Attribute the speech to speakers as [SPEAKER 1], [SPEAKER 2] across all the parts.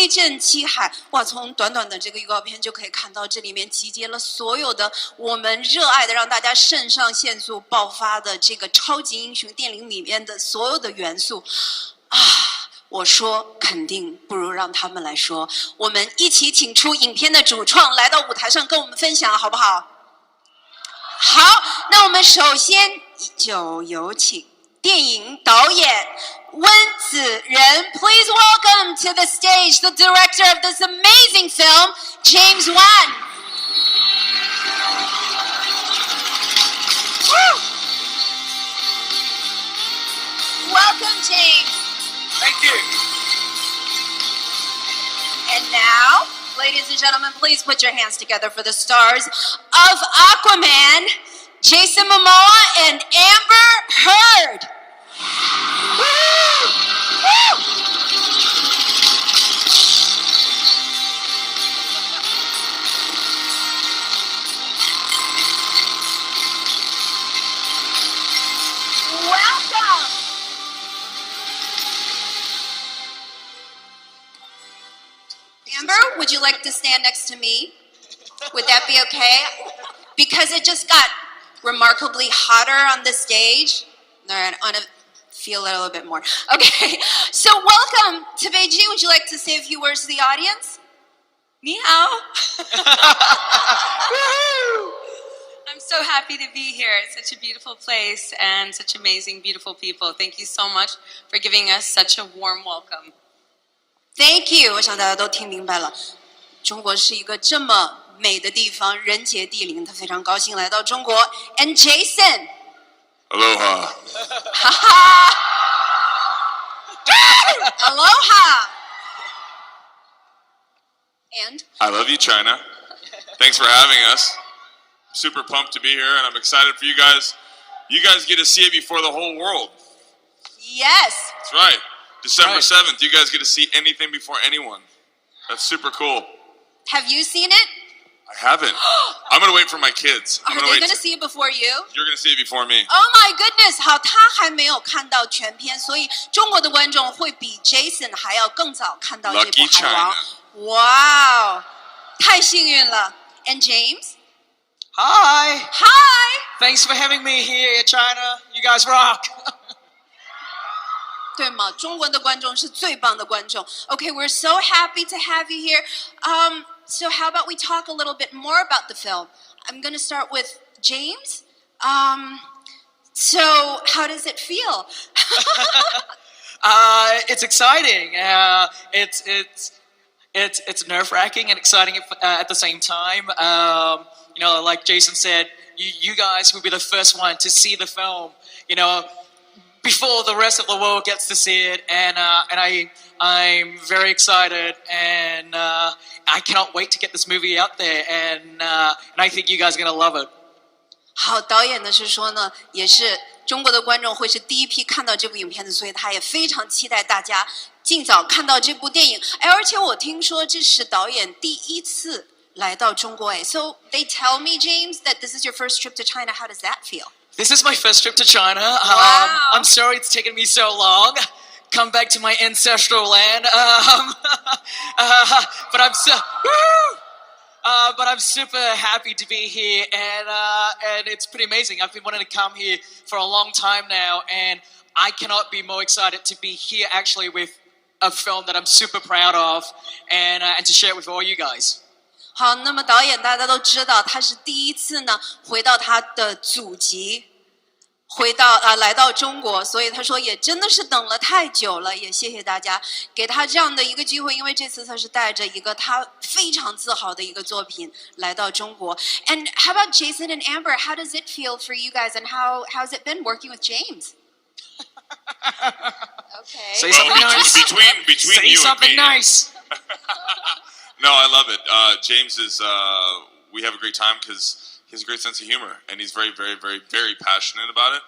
[SPEAKER 1] 威震七海。哇，从短短的这个预告片就可以看到，这里面集结了所有的我们热爱的、让大家肾上腺素爆发的这个超级英雄电影里面的所有的元素啊！我说肯定不如让他们来说。我们一起请出影片的主创来到舞台上跟我们分享，好不好？好，那我们首先就有请电影导演温子仁 ，Please welcome to the stage the director of this amazing film, James Wan. Welcome, James.
[SPEAKER 2] Thank you.
[SPEAKER 1] And now, ladies and gentlemen, please put your hands together for the stars of Aquaman, Jason Momoa and Amber Heard. Welcome. Amber, would you like to stand next to me? Would that be okay? Because it just got remarkably hotter on the stage. All right, I want to feel it a little bit more. Okay, so welcome to Beijing. Would you like to say a few words to the audience? 你好.
[SPEAKER 3] I'm so happy to be here. It's such a beautiful place and such amazing, beautiful people. Thank you so much for giving us such a warm welcome.
[SPEAKER 1] Thank you. 我想大家都听明白了，中国是一个这么美的地方，人杰地灵，他非常高兴来到中国。And Jason.
[SPEAKER 2] Aloha.
[SPEAKER 1] Aloha. And
[SPEAKER 2] I love you, China. Thanks for having us. I'm super pumped to be here, and I'm excited for you guys. You guys get to see it before the whole world.
[SPEAKER 1] yes.
[SPEAKER 2] That's right. December 7th, you guys get to see anything before anyone. That's super cool.
[SPEAKER 1] Have you seen it?
[SPEAKER 2] I haven't. I'm going to wait for my kids.
[SPEAKER 1] Are they going to see it before you?
[SPEAKER 2] You're going to see it before me.
[SPEAKER 1] Oh my goodness! 好，他还没有看到全片，所以中国的观众会比 Jason 还要更早看到这部
[SPEAKER 2] Lucky
[SPEAKER 1] 海王。
[SPEAKER 2] China.
[SPEAKER 1] 哇哦，太幸运了。And James?
[SPEAKER 4] Hi.
[SPEAKER 1] Hi.
[SPEAKER 4] Thanks for having me here, China. You guys rock.
[SPEAKER 1] 对吗？中国的观众是最棒的观众。Okay, we're so happy to have you here. So how about we talk a little bit more about the film? I'm going to start with James. So how does it feel?
[SPEAKER 4] It's exciting. It's nerve-wracking and exciting at the same time. You know, like Jason said, you guys will be the first one to see the film. You know, before the rest of the world gets to see it, and I'm very excited, and I cannot wait to get this movie out there, and I think you guys are gonna love it.
[SPEAKER 1] 好，导演呢是说呢，也是中国的观众会是第一批看到这部影片的，所以他也非常期待大家尽早看到这部电影。哎，而且我听说这是导演第一次来到中国。哎 ，So they tell me, James, that this is your first trip to China. How does that feel?
[SPEAKER 4] This is my first trip to China.
[SPEAKER 1] Wow.
[SPEAKER 4] I'm sorry it's taken me so long. Come back to my ancestral land. But I'm super happy to be here, and it's pretty amazing. I've been wanting to come here for a long time now, and I cannot be more excited to be here actually with a film that I'm super proud of, and to share it with all you guys.
[SPEAKER 1] 好，那么导演大家都知道，他是第一次呢回到他的祖籍，来到中国，所以他说也真的是等了太久了，也谢谢大家给他这样的一个机会，因为这次他是带着一个他非常自豪的一个作品来到中国。And how about Jason and Amber? How does it feel for you guys, and how's it been working with James? Okay.
[SPEAKER 4] Say something nice.
[SPEAKER 2] Between
[SPEAKER 4] Say
[SPEAKER 2] you
[SPEAKER 4] something
[SPEAKER 2] and me.
[SPEAKER 4] nice.
[SPEAKER 2] No, I love it. James is, we have a great time because he has a great sense of humor, and he's very, very, very, very passionate about it.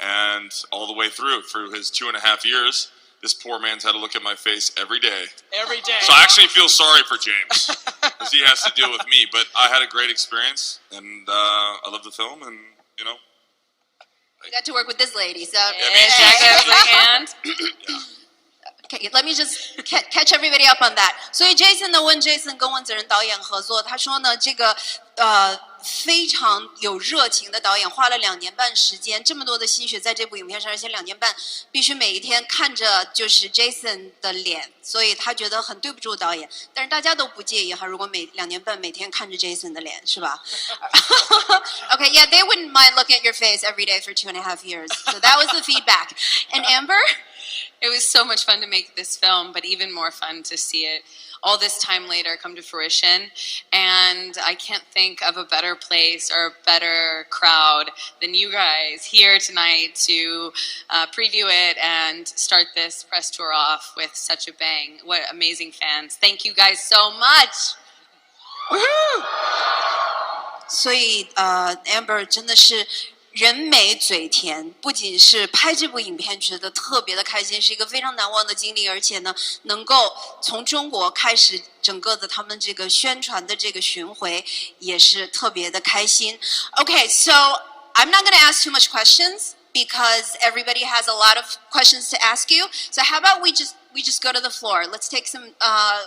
[SPEAKER 2] And all the way through his 2.5 years, this poor man's had to look at my face every day.
[SPEAKER 4] Every day.
[SPEAKER 2] So I actually feel sorry for James because he has to deal with me. But I had a great experience, and I love the film, and, you know.
[SPEAKER 1] You got to work with this lady, so.
[SPEAKER 3] And
[SPEAKER 1] Okay, let me just catch everybody up on that. 所以 Jason 呢问 Jason 跟温子仁导演合作，他说呢这个非常有热情的导演，花了2年半时间，这么多的心血在这部影片上，而且2年半必须每一天看着就是 Jason 的脸，所以他觉得很对不住导演。但是大家都不介意哈，如果2年半每天看着 Jason 的脸，是吧？Okay, yeah, they wouldn't mind looking at your face every day for 2.5 years. So that was the feedback. And Amber?
[SPEAKER 3] It was so much fun to make this film, but even more fun to see it all this time later come to fruition. And I can't think of a better place or a better crowd than you guys here tonight to preview it and start this press tour off with such a bang. What amazing fans. Thank you guys so much.
[SPEAKER 1] Woohoo! 所以Amber 真的是人美嘴甜，不仅是拍这部影片觉得特别的开心，是一个非常难忘的经历，而且呢，能够从中国开始整个的他们这个宣传的这个巡回，也是特别的开心。Okay, so I'm not going to ask too much questions because everybody has a lot of questions to ask you. So how about we just go to the floor? Let's take some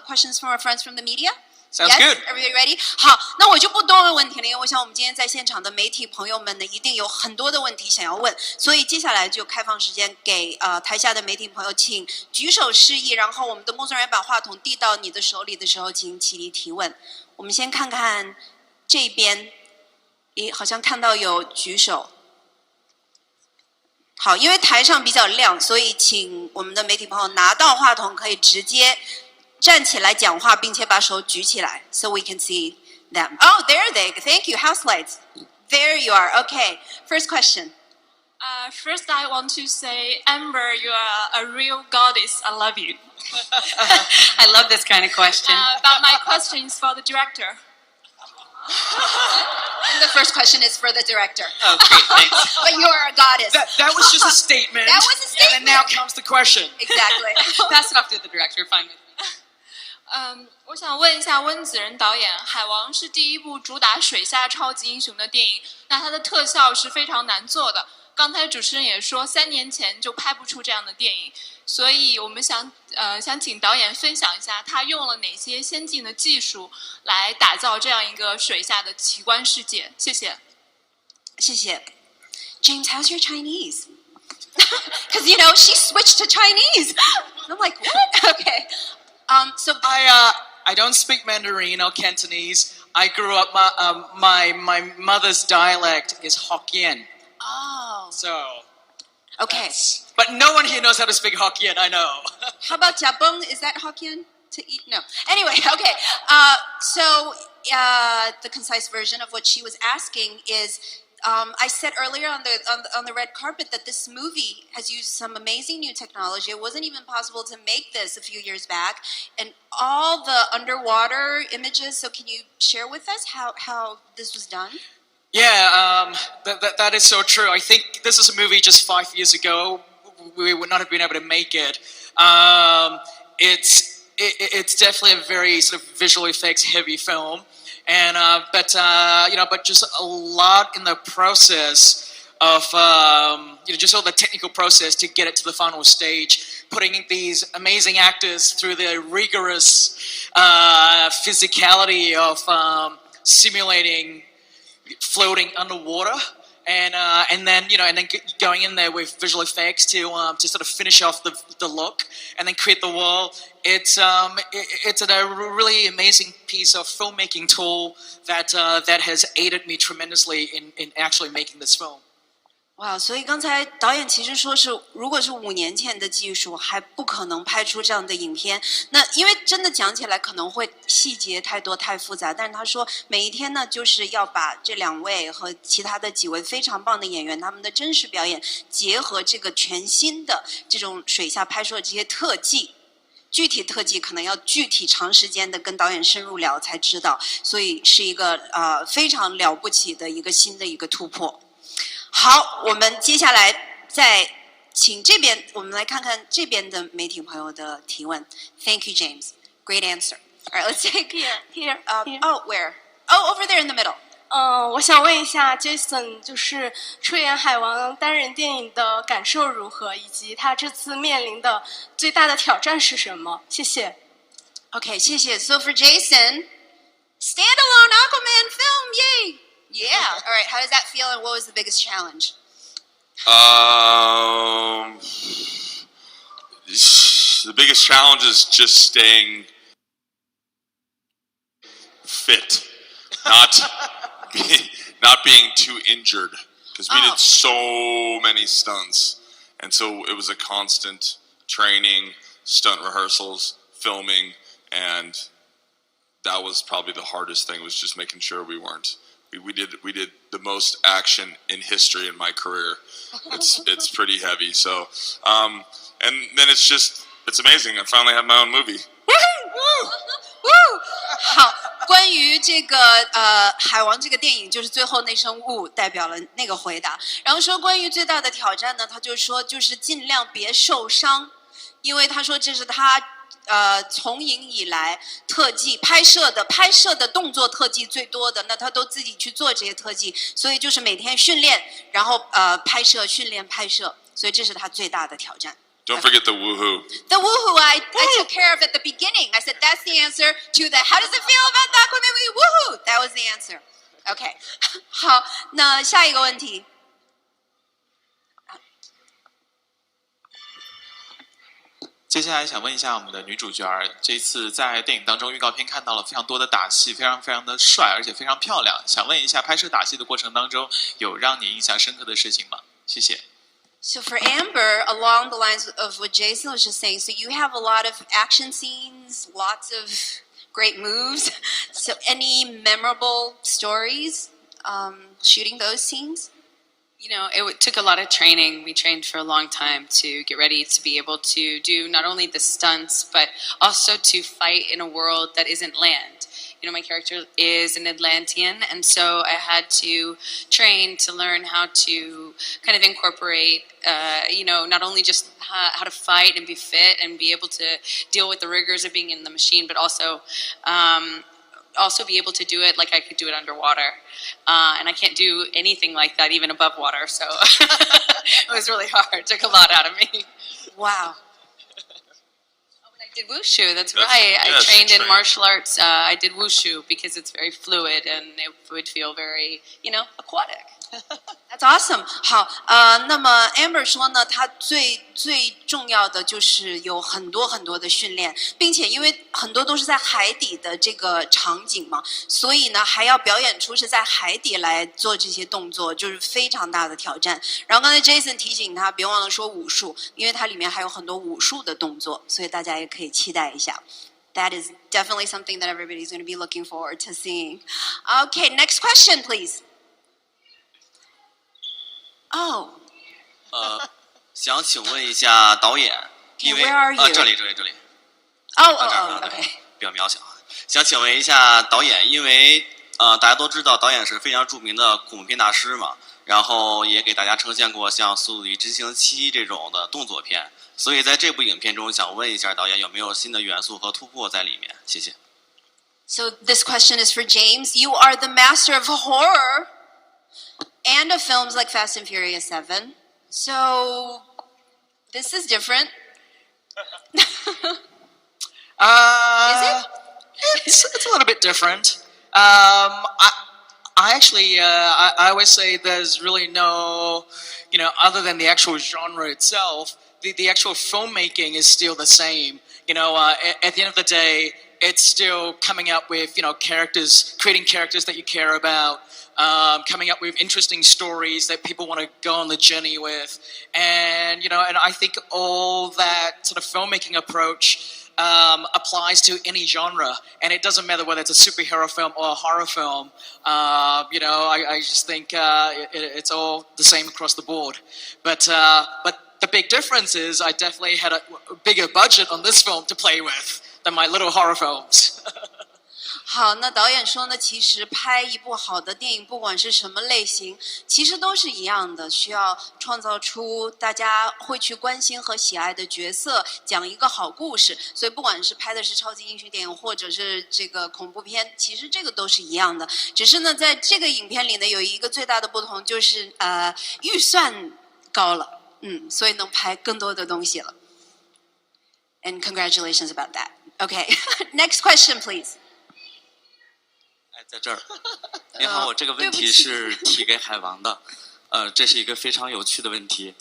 [SPEAKER 1] questions from our friends from the media.
[SPEAKER 4] Sounds
[SPEAKER 1] yes?
[SPEAKER 4] good.
[SPEAKER 1] Everybody ready? 好，那我就不多问问题了，因为我想我们今天在现场的媒体朋友们呢，一定有很多的问题想要问，所以接下来就开放时间给台下的媒体朋友，请举手示意，然后我们的工作人员把话筒递到你的手里的时候，请起立提问。我们先看看这边，咦，好像看到有举手。好，因为台上比较亮，所以请我们的媒体朋友拿到话筒可以直接站起来讲话，并且把手举起来 ，so we can see them. Oh, there they. Thank you. House lights. There you are. Okay. First question.
[SPEAKER 5] First, I want to say, Amber, you are a real goddess. I love you.
[SPEAKER 3] I love this kind of question.
[SPEAKER 5] But my question is for the director.
[SPEAKER 1] And the first question is for the director.
[SPEAKER 4] Okay, thanks.
[SPEAKER 1] But you are a goddess.
[SPEAKER 4] That was just a statement.
[SPEAKER 1] That was a statement.
[SPEAKER 4] And then now comes the question.
[SPEAKER 1] Exactly.
[SPEAKER 3] Pass it off to the director. Fine with me.
[SPEAKER 5] 我想问一下温子仁导演，《海王》是第一部主打水下超级英雄的电影，那它的特效是非常难做的。刚才主持人也说，3年前就拍不出这样的电影，所以我们想请导演分享一下，他用了哪些先进的技术来打造这样一个水下的奇观世界。谢谢。
[SPEAKER 1] 谢谢。James, how's your Chinese? Because you know she switched to Chinese. I'm like, what? Okay. So
[SPEAKER 4] I don't speak Mandarin or Cantonese. I grew up. My mother's dialect is Hokkien.
[SPEAKER 1] Oh.
[SPEAKER 4] So.
[SPEAKER 1] Okay.
[SPEAKER 4] But no one here knows how to speak Hokkien. I know.
[SPEAKER 1] How about Jabung? Is that Hokkien to eat? No. Anyway, okay. So the concise version of what she was asking is. I said earlier on the red carpet that this movie has used some amazing new technology. It wasn't even possible to make this a few years back, and all the underwater images. So can you share with us how this was done?
[SPEAKER 4] Yeah, that is so true. I think this is a movie just 5 years ago. We would not have been able to make it. It's definitely a very sort of visual effects heavy film. And but just a lot in the process of just all the technical process to get it to the final stage, putting these amazing actors through the rigorous physicality of simulating floating underwater, and then going in there with visual effects to sort of finish off the look, and then create the world. It's a really amazing piece of filmmaking tool that has aided me tremendously in actually making this film.
[SPEAKER 1] 哇，所以刚才导演其实说是，如果是5年前的技术，还不可能拍出这样的影片。那因为真的讲起来可能会细节太多太复杂，但是他说每一天呢，就是要把这2位和其他的几位非常棒的演员他们的真实表演，结合这个全新的这种水下拍摄的这些特技。具体特技可能要具体长时间的跟导演深入聊才知道，所以是一个非常了不起的一个新的一个突破。好，我们接下来再请这边，我们来看看这边的媒体朋友的提问。Thank you, James. Great answer. All right, let's take
[SPEAKER 5] Here.
[SPEAKER 1] Oh, where? Oh, over there in the middle.
[SPEAKER 6] 我想问一下 Jason， 就是出演海王单人电影的感受如何，以及他这次面临的最大的挑战是什么？谢谢。
[SPEAKER 1] Okay, 谢谢. So for Jason, standalone Aquaman film, yay! Yeah. All right. How does that feel, and what was the biggest challenge?
[SPEAKER 2] The biggest challenge is just staying fit, not being too injured, because we did so many stunts, and so it was a constant training, stunt rehearsals, filming, and that was probably the hardest thing, was just making sure we weren't. We did the most action in history in my career. It's pretty heavy. So, and then it's amazing. I finally have my own movie.
[SPEAKER 1] Woo! 好，关于这个海王这个电影，就是最后那声呜代表了那个回答。然后说关于最大的挑战呢，他就说就是尽量别受伤，因为他说这是他从影以来特技拍摄的动作特技最多的，那他都自己去做这些特技，所以就是每天训练，然后拍摄训练拍摄，所以这是他最大的挑战。
[SPEAKER 2] Don't forget the woohoo.
[SPEAKER 1] The woohoo I took care of at the beginning. I said that's the answer to the how does it feel about the Aquaman movie? Woohoo! That was the answer. Okay. 好，那下一个问题。
[SPEAKER 7] 接下来想问一下我们的女主角，这次在电影当中预告片看到了非常多的打戏，非常非常的帅，而且非常漂亮。想问一下，拍摄打戏的过程当中，有让你印象深刻的事情吗？谢谢。
[SPEAKER 1] So for Amber, along the lines of what Jason was just saying, so you have a lot of action scenes, lots of great moves. So any memorable stories shooting those scenes?
[SPEAKER 3] You know, it took a lot of training. We trained for a long time to get ready to be able to do not only the stunts, but also to fight in a world that isn't land. You know, my character is an Atlantean, and so I had to train to learn how to kind of incorporate, you know, not only just how to fight and be fit and be able to deal with the rigors of being in the machine, but also be able to do it like I could do it underwater. And I can't do anything like that even above water, so it was really hard. It took a lot out of me.
[SPEAKER 1] Wow.
[SPEAKER 3] I did wushu, that's right. I trained in martial arts. I did wushu because it's very fluid and it would feel very, you know, aquatic.
[SPEAKER 1] That's awesome. 好，那么 Amber 说呢，她最重要的就是有很多很多的训练，并且因为很多都是在海底的这个场景嘛，所以呢还要表演出是在海底来做这些动作，就是非常大的挑战。然后刚才 Jason 提醒他别忘了说武术，因为它里面还有很多武术的动作，所以大家也可以期待一下。That is definitely something that everybody's going to be looking forward to seeing. Okay, next question, please. Oh.
[SPEAKER 8] 想请问一下导演，因为
[SPEAKER 1] Where are you?
[SPEAKER 8] 这里。
[SPEAKER 1] Okay.
[SPEAKER 8] 比较渺小。想请问一下导演，因为大家都知道导演是非常著名的恐怖片大师嘛，然后也给大家呈现过像《速度与激情7》这种的动作片，所以在这部影片中，想问一下导演有没有新的元素和突破在里面？谢谢。
[SPEAKER 1] So this question is for James. You are the master of horror and of films like Fast and Furious 7. So this is different. Is it?
[SPEAKER 4] It's a little bit different. I actually, I always say there's really no, you know, other than the actual genre itself, the actual filmmaking is still the same. You know, at the end of the day, it's still coming up with, you know, characters, creating characters that you care about, coming up with interesting stories that people want to go on the journey with. And, you know, and I think all that sort of filmmaking approach applies to any genre, and it doesn't matter whether it's a superhero film or a horror film. You know, I just think it's all the same across the board. But the big difference is I definitely had a bigger budget on this film to play with than my little horror films.
[SPEAKER 1] 好，那导演说呢，其实拍一部好的电影，不管是什么类型，其实都是一样的，需要创造出大家会去关心和喜爱的角色，讲一个好故事。所以不管是拍的是超级英雄电影，或者是这个恐怖片，其实这个都是一样的。只是呢，在这个影片里呢，有一个最大的不同就是预算高了，所以能拍更多的东西了。And congratulations about that. Okay, next question, please.
[SPEAKER 8] 在这儿，您好，我这个问题是提给海王的，这是一个非常有趣的问题，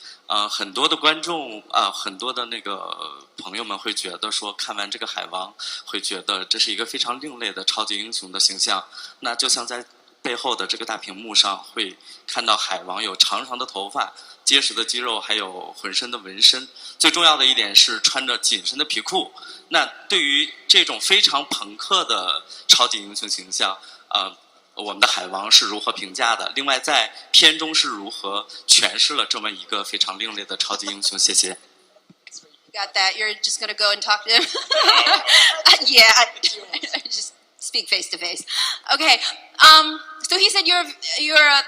[SPEAKER 8] 很多的观众很多的那个朋友们会觉得说，看完这个海王，会觉得这是一个非常另类的超级英雄的形象，那就像在背后的这个大屏幕上会看到海王有长长的头发、结实的肌肉，还有浑身的纹身，最重要的一点是穿着紧身的皮裤。那对于这种非常朋克的超级英雄形象，我们的海王是如何评价的？另外，在片中是如何诠释了这么一个非常另类的超级英雄？谢谢。
[SPEAKER 1] Got that? You're just gonna go and talk to him? Yeah, just speak face to face. Okay. So he said you're a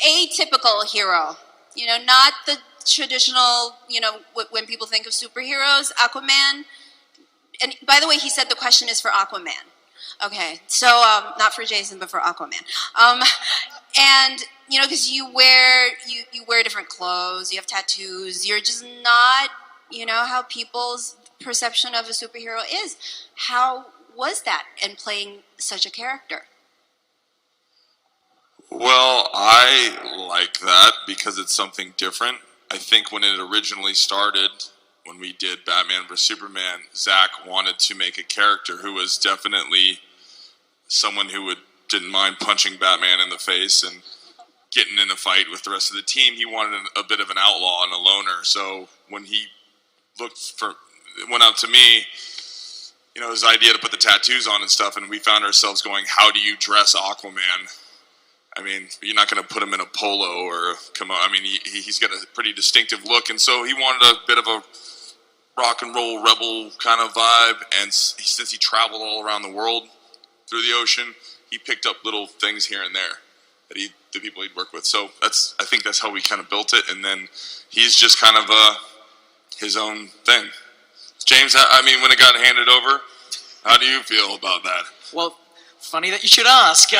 [SPEAKER 1] atypical hero. You know, not the traditional. You know, when people think of superheroes, Aquaman. And by the way, he said the question is for Aquaman. Okay, so not for Jason, but for Aquaman. And you know, because you wear different clothes, you have tattoos. You're just not, you know, how people's perception of a superhero is. How was that in playing such a character?
[SPEAKER 2] Well, I like that because it's something different. I think when it originally started, when we did Batman vs. Superman, Zach wanted to make a character who was definitely someone who didn't mind punching Batman in the face and getting in a fight with the rest of the team. He wanted a bit of an outlaw and a loner. So when he went out to me, you know, his idea to put the tattoos on and stuff, and we found ourselves going, how do you dress Aquaman? I mean, you're not going to put him in a polo or come on. I mean, he's got a pretty distinctive look, and so he wanted a bit of a rock and roll rebel kind of vibe. And since he traveled all around the world through the ocean, he picked up little things here and there that the people he'd work with. So I think that's how we kind of built it. And then he's just kind of his own thing. James, I mean, when it got handed over, how do you feel about that?
[SPEAKER 4] Well, funny that you should ask.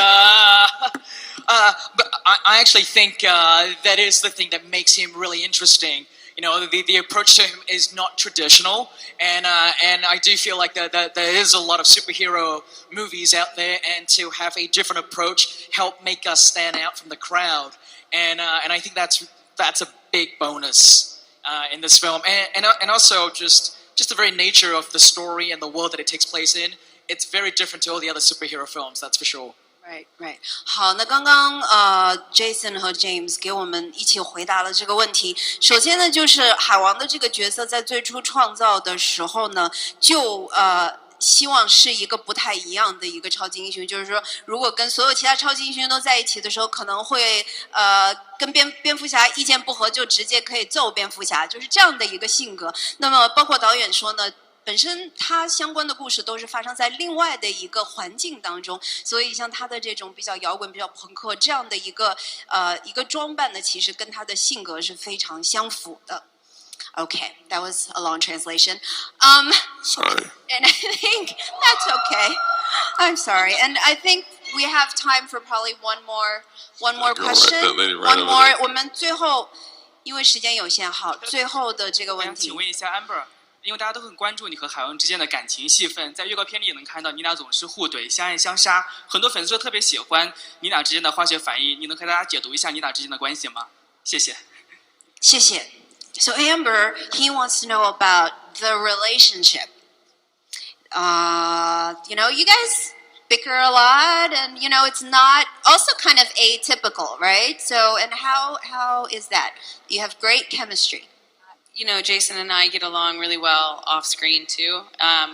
[SPEAKER 4] But I actually think that is the thing that makes him really interesting. You know, the approach to him is not traditional, and I do feel like that there is a lot of superhero movies out there, and to have a different approach help make us stand out from the crowd, and I think that's a big bonus in this film, and also just the very nature of the story and the world that it takes place in. It's very different to all the other superhero films, that's for sure.
[SPEAKER 1] Right, right. 好，那刚刚Jason 和 James 给我们一起回答了这个问题。首先呢，就是海王的这个角色在最初创造的时候呢，就希望是一个不太一样的一个超级英雄，就是说，如果跟所有其他超级英雄都在一起的时候，可能会跟蝙蝠侠意见不合，就直接可以揍蝙蝠侠，就是这样的一个性格。那么包括导演说呢。本身它相关的故事都是发生在另外的一个环境当中，所以像他的这种比较摇滚、比较朋克这样的一个装扮呢，其实跟他的性格是非常相符的。Okay, that was a long translation.
[SPEAKER 2] Sorry.
[SPEAKER 1] And I think that's okay. I'm sorry, and I think we have time for probably one more question. One more. 我们最后因为时间有限，好，最后的这个问题。
[SPEAKER 9] 请问一下 Amber。因为大家都很关注你和海王之间的感情戏份，在预告片里也能看到你俩总是互怼、相爱相杀，很多粉丝都特别喜欢你俩之间的化学反应。你能和大家解读一下你俩之间的关系吗？谢谢。
[SPEAKER 1] 谢谢。So Amber, he wants to know about the relationship. You know, you guys bicker a lot, and you know it's not also kind of atypical, right? So, and how is that? You have great chemistry.
[SPEAKER 3] You know, Jason and I get along really well off screen too. I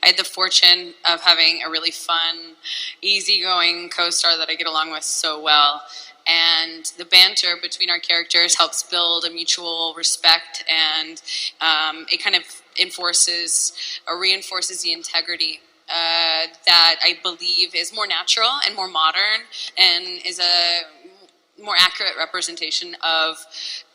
[SPEAKER 3] had the fortune of having a really fun, easygoing co-star that I get along with so well. And the banter between our characters helps build a mutual respect, and it kind of reinforces the integrity that I believe is more natural and more modern and is a more accurate representation of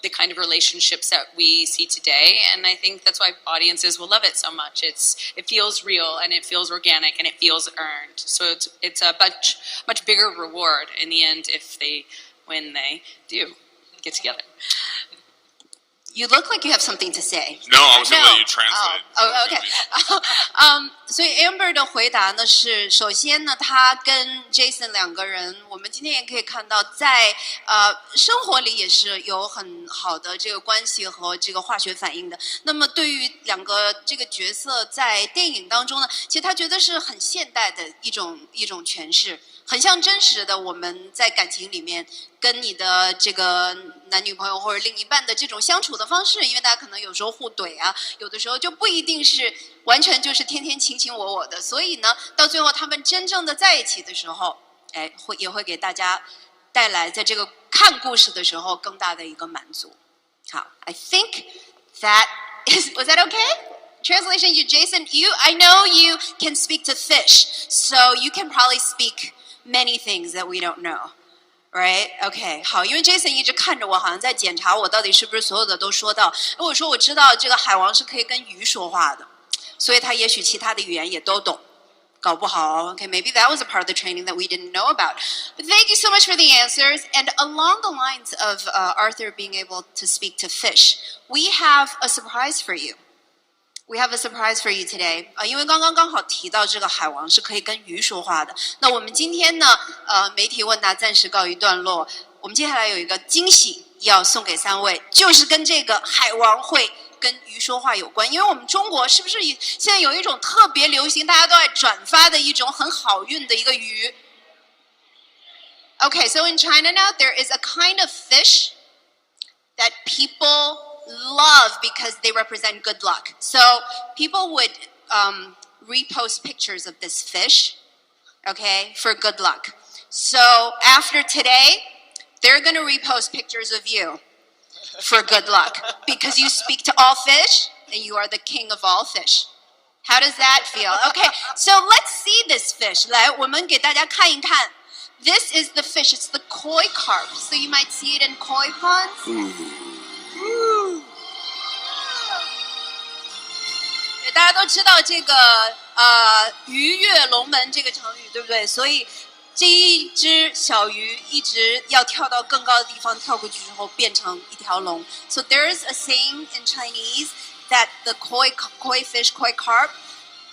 [SPEAKER 3] the kind of relationships that we see today, and I think that's why audiences will love it so much. It feels real and it feels organic and it feels earned. So it's a much bigger reward in the end when they do get together.
[SPEAKER 1] You look like you have something to say.
[SPEAKER 2] No, I was going to let you translate.
[SPEAKER 1] OK 所以 Amber 的回答呢是，首先呢，他跟 Jason 两个人，我们今天也可以看到在，生活里也是有很好的这个关系和这个化学反应的。那么对于两个这个角色在电影当中呢，其实他觉得是很现代的一种诠释。很像真实的我们在感情里面跟你的这个男女朋友或者另一半的这种相处的方式，因为大家可能有时候互怼啊，有的时候就不一定是完全就是天天卿卿我我的，所以呢，到最后他们真正的在一起的时候，也会给大家带来在这个看故事的时候更大的一个满足。好 ，I think that was that okay?Translation, Jason, I know you can speak to fish, so you can probably speak many things that we don't know, right? Okay, 好，因为 Jason 一直看着我，好像在检查我到底是不是所有的都说到。我说我知道这个海王是可以跟鱼说话的，所以他也许其他的语言也都懂。搞不好 okay, maybe that was a part of the training that we didn't know about. But thank you so much for the answers. And along the lines of Arthur being able to speak to fish, we have a surprise for you.We have a surprise for you today. 因为刚好提到这个海王是可以跟鱼说话的。那我们今天呢，媒体问答暂时告一段落。我们接下来有一个惊喜要送给3位，就是跟这个海王会跟鱼说话有关。因为我们中国是不是现在有一种特别流行，大家都爱转发的一种很好运的一个鱼 ？Okay, so in China now there is a kind of fish that people.love because they represent good luck. So people would repost pictures of this fish, okay, for good luck. So after today, they're going to repost pictures of you for good luck because you speak to all fish and you are the king of all fish. How does that feel? Okay, so let's see this fish. 来，我们给大家看一看。This is the fish. It's the koi carp. So you might see it in koi ponds. 大家都知道这个鱼跃龙门这个成语，对不对？所以这一只小鱼一直要跳到更高的地方，跳过去之后变成一条龙。So there is a saying in Chinese that the koi fish, koi carp,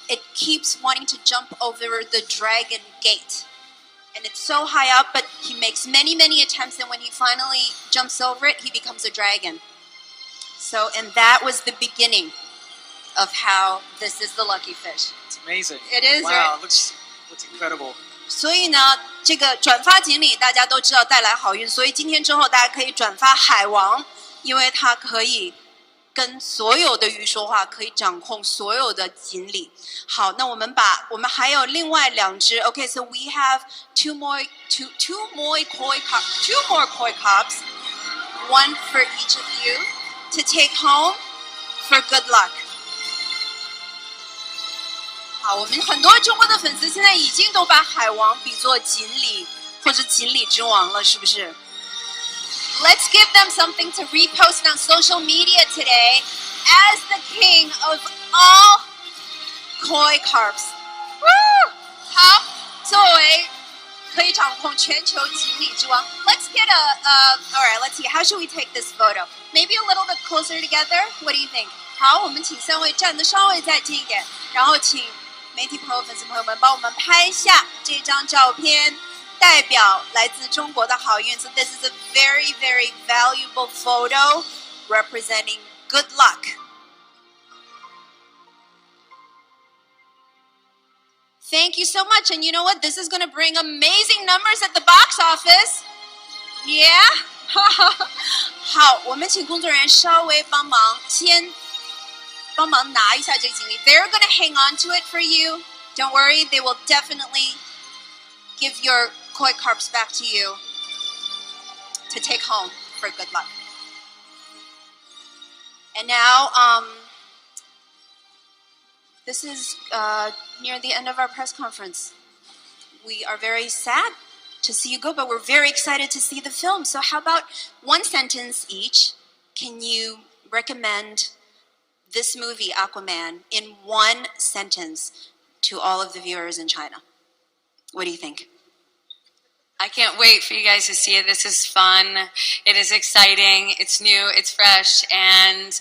[SPEAKER 1] it keeps wanting to jump over the dragon gate. And it's so high up, but he makes many attempts, and when he finally jumps over it, he becomes a dragon. So, and that was the beginning of how this is the lucky fish.
[SPEAKER 4] It's amazing.
[SPEAKER 1] It is.
[SPEAKER 4] Wow,
[SPEAKER 1] right?
[SPEAKER 4] looks incredible.
[SPEAKER 1] 所以呢，这个转发锦鲤大家都知道带来好运，所以今天之后大家可以转发海王，因为它可以跟所有的鱼说话，可以掌控所有的锦鲤。好，那我们还有另外2只。Okay, so we have two more koi carps, one for each of you to take home for good luck. 好，我们很多中国的粉丝现在已经都把海王比作锦鲤或者锦鲤之王了，是不是？ Let's give them something to repost on social media today as the king of all koi carps. Woo! 好，作为可以掌控全球锦鲤之王 ，Let's get all right. Let's see. How should we take this photo? Maybe a little bit closer together. What do you think? 好，我们请3位站得稍微再近一点，然后请媒体朋友、粉丝朋友们帮我们拍下这张照片。代表来自中国的好运 ，so this is a very valuable photo representing good luck. Thank you so much, and you know what? This is going to bring amazing numbers at the box office. Yeah. 好，我们请工作人员稍微帮忙拿一下这个锦鲤。They're going to hang on to it for you. Don't worry, they will definitely give your koi carps back to you to take home for good luck. And now, This is near the end of our press conference. We are very sad to see you go, but we're very excited to see the film. So how about one sentence each? Can you recommend this movie, Aquaman, in one sentence to all of the viewers in China? What do you think?
[SPEAKER 3] I can't wait for you guys to see it. This is fun. It is exciting. It's new. It's fresh. And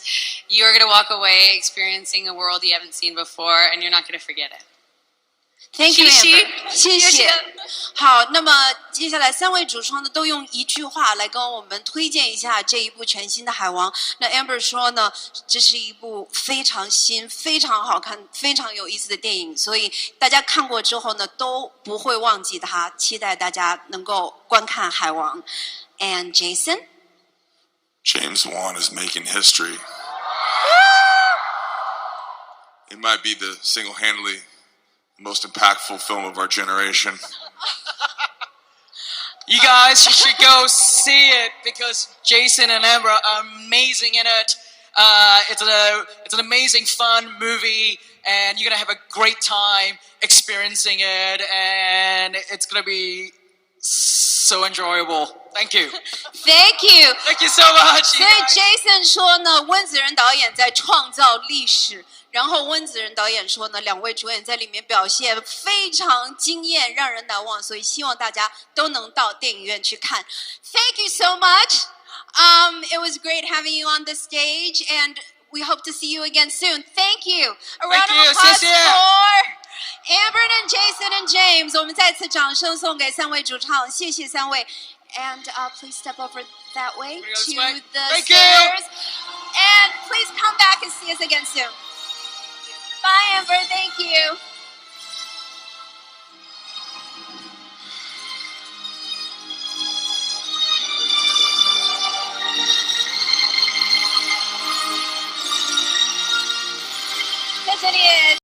[SPEAKER 3] you're going to walk away experiencing a world you haven't seen before, and you're not going to forget it.
[SPEAKER 1] Thank you,
[SPEAKER 3] 谢谢
[SPEAKER 1] Amber. 谢谢。好，那么接下来3位主创呢，都用一句话来跟我们推荐一下这一部全新的《海王》。那 Amber 说呢，这是一部非常新、非常好看、非常有意思的电影，所以大家看过之后呢，都不会忘记它。期待大家能够观看《海王》。And Jason?
[SPEAKER 2] James Wan is making history. It might be the single-handedly most impactful film of our generation.
[SPEAKER 4] You guys should go see it because Jason and Amber are amazing in it. It's an amazing, fun movie, and you're gonna have a great time experiencing it, and it's gonna be so enjoyable. Thank you.
[SPEAKER 1] Thank you.
[SPEAKER 4] Thank you so much.
[SPEAKER 1] 所以 Jason 说呢，温子仁导演在创造历史。然后温子仁导演说呢，2位主演在里面表现非常惊艳，让人难忘，所以希望大家都能到电影院去看。Thank you so much. It was great having you on the stage, and we hope to see you again soon. Thank you. A round of applause for Amber and Jason and James. 我们再次掌声送给3位主唱，谢谢3位。And please step over that way to the stairs. And please come back and see us again soon. Bye, Amber. Thank you.